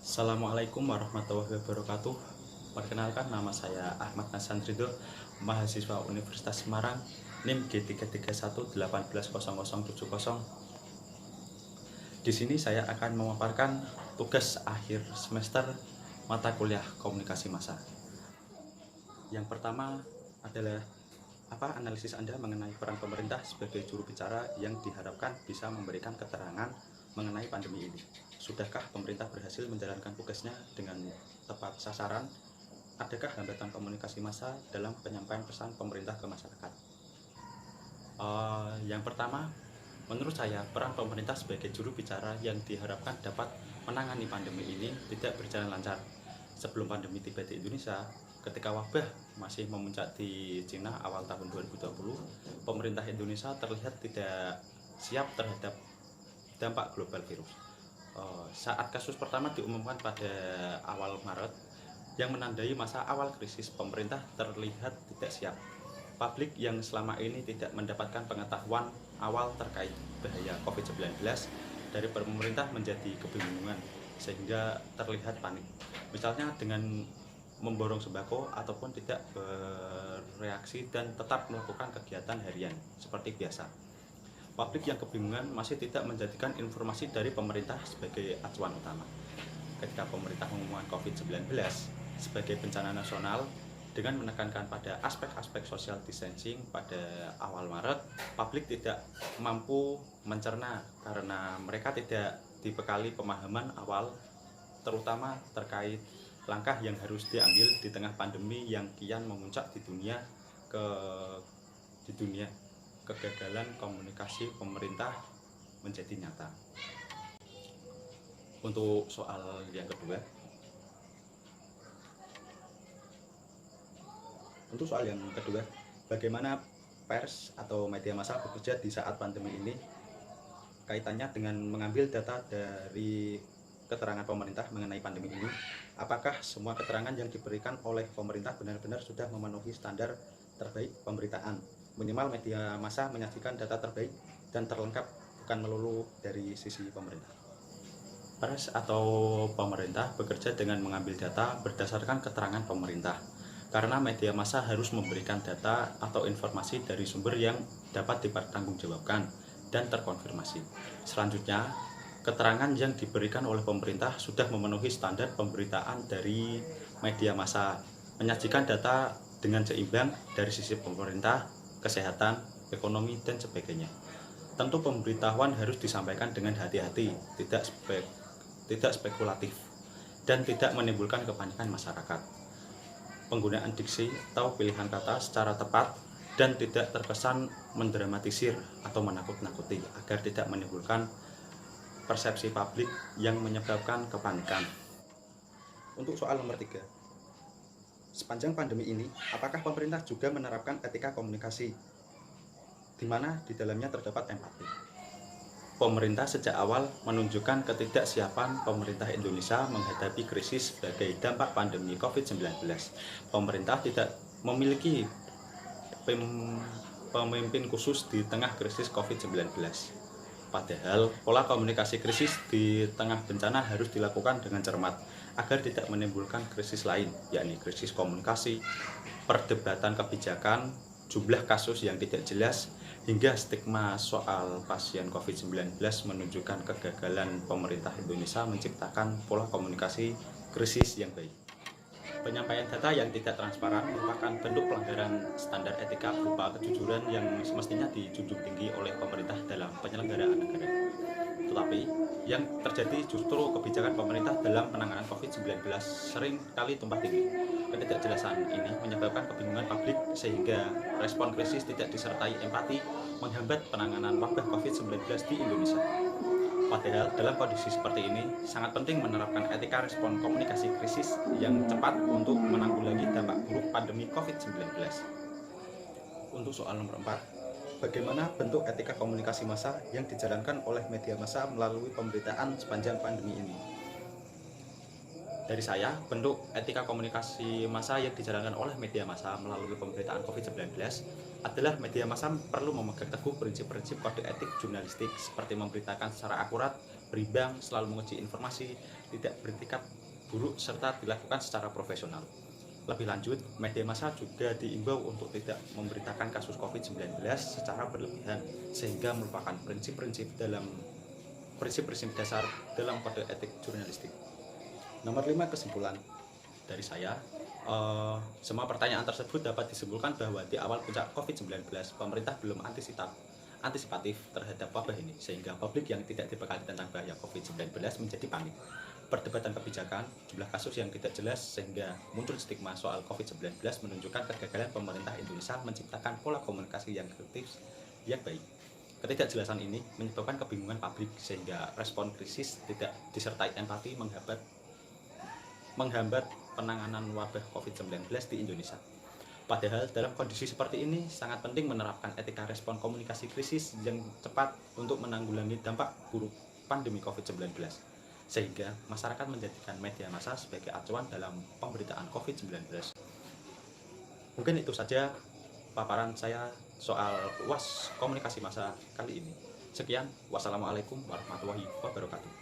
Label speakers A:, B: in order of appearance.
A: Assalamualaikum warahmatullahi wabarakatuh. Perkenalkan, nama saya Ahmad Nasan Ridho, mahasiswa Universitas Semarang, NIM G331818070. Di sini saya akan memaparkan tugas akhir semester mata kuliah komunikasi massa. Yang pertama adalah analisis Anda mengenai peran pemerintah sebagai juru bicara yang diharapkan bisa memberikan keterangan mengenai pandemi ini. Sudahkah pemerintah berhasil menjalankan tugasnya dengan tepat sasaran? Adakah hambatan komunikasi massa dalam penyampaian pesan pemerintah ke masyarakat? Yang pertama, menurut saya peran pemerintah sebagai juru bicara yang diharapkan dapat menangani pandemi ini tidak berjalan lancar. Sebelum pandemi tiba di Indonesia, ketika wabah masih memuncak di Cina awal tahun 2020, pemerintah Indonesia terlihat tidak siap terhadap dampak global virus. Saat kasus pertama diumumkan pada awal Maret, yang menandai masa awal krisis, pemerintah terlihat tidak siap. Publik yang selama ini tidak mendapatkan pengetahuan awal terkait bahaya COVID-19 dari pemerintah menjadi kebingungan sehingga terlihat panik. Misalnya dengan memborong sembako ataupun tidak bereaksi dan tetap melakukan kegiatan harian seperti biasa. Publik yang kebingungan masih tidak menjadikan informasi dari pemerintah sebagai acuan utama. Ketika pemerintah mengumumkan COVID-19 sebagai bencana nasional dengan menekankan pada aspek-aspek social distancing pada awal Maret, publik tidak mampu mencerna karena mereka tidak dibekali pemahaman awal, terutama terkait langkah yang harus diambil di tengah pandemi yang kian memuncak di dunia. Kegagalan komunikasi pemerintah menjadi nyata. Untuk soal yang kedua, bagaimana pers atau media massa bekerja di saat pandemi ini? Kaitannya dengan mengambil data dari keterangan pemerintah mengenai pandemi ini. Apakah semua keterangan yang diberikan oleh pemerintah benar-benar sudah memenuhi standar terbaik pemberitaan? Minimal media massa menyajikan data terbaik dan terlengkap, bukan melulu dari sisi pemerintah. Pers atau pemerintah bekerja dengan mengambil data berdasarkan keterangan pemerintah, karena media massa harus memberikan data atau informasi dari sumber yang dapat dipertanggungjawabkan dan terkonfirmasi. Selanjutnya, keterangan yang diberikan oleh pemerintah sudah memenuhi standar pemberitaan dari media massa, menyajikan data dengan seimbang dari sisi pemerintah, kesehatan, ekonomi, dan sebagainya. Tentu pemberitahuan harus disampaikan dengan hati-hati, tidak spekulatif, dan tidak menimbulkan kepanikan masyarakat. Penggunaan diksi atau pilihan kata secara tepat dan tidak terkesan mendramatisir atau menakut-nakuti agar tidak menimbulkan persepsi publik yang menyebabkan kepanikan. Untuk soal nomor 3, sepanjang pandemi ini, apakah pemerintah juga menerapkan etika komunikasi, di mana di dalamnya terdapat empati? Pemerintah sejak awal menunjukkan ketidaksiapan pemerintah Indonesia menghadapi krisis sebagai dampak pandemi COVID-19. Pemerintah tidak memiliki pemimpin khusus di tengah krisis COVID-19. Padahal pola komunikasi krisis di tengah bencana harus dilakukan dengan cermat agar tidak menimbulkan krisis lain, yakni krisis komunikasi, perdebatan kebijakan, jumlah kasus yang tidak jelas, hingga stigma soal pasien COVID-19 menunjukkan kegagalan pemerintah Indonesia menciptakan pola komunikasi krisis yang baik. Penyampaian data yang tidak transparan merupakan bentuk pelanggaran standar etika berupa kejujuran yang semestinya dijunjung tinggi oleh pemerintah dalam penyelenggaraan negara. Tetapi yang terjadi justru kebijakan pemerintah dalam penanganan COVID-19 sering kali tumpang tindih. Ketidakjelasan ini menyebabkan kebingungan publik sehingga respon krisis tidak disertai empati, menghambat penanganan wabah COVID-19 di Indonesia. Padahal dalam kondisi seperti ini sangat penting menerapkan etika respon komunikasi krisis yang cepat untuk menanggulangi dampak buruk pandemi COVID-19. Untuk soal nomor 4, bagaimana bentuk etika komunikasi massa yang dijalankan oleh media massa melalui pemberitaan sepanjang pandemi ini? Dari saya, bentuk etika komunikasi massa yang dijalankan oleh media massa melalui pemberitaan COVID-19 adalah media massa perlu memegang teguh prinsip-prinsip kode etik jurnalistik seperti memberitakan secara akurat, berimbang, selalu menguji informasi, tidak bertingkat buruk, serta dilakukan secara profesional. Lebih lanjut, media massa juga diimbau untuk tidak memberitakan kasus COVID-19 secara berlebihan, sehingga merupakan prinsip-prinsip dasar dalam kode etik jurnalistik. Nomor 5, kesimpulan dari saya. Semua pertanyaan tersebut dapat disimpulkan bahwa di awal puncak COVID-19, pemerintah belum antisipatif terhadap wabah ini, sehingga publik yang tidak dibekali tentang bahaya COVID-19 menjadi panik. Perdebatan kebijakan, jumlah kasus yang tidak jelas, sehingga muncul stigma soal COVID-19 menunjukkan kegagalan pemerintah Indonesia menciptakan pola komunikasi yang efektif yang baik. Ketidakjelasan ini menyebabkan kebingungan publik, sehingga respon krisis tidak disertai empati menghambat penanganan wabah COVID-19 di Indonesia. Padahal dalam kondisi seperti ini sangat penting menerapkan etika respon komunikasi krisis yang cepat untuk menanggulangi dampak buruk pandemi COVID-19, sehingga masyarakat menjadikan media massa sebagai acuan dalam pemberitaan COVID-19. Mungkin itu saja paparan saya soal UAS komunikasi massa kali ini. Sekian, wassalamualaikum warahmatullahi wabarakatuh.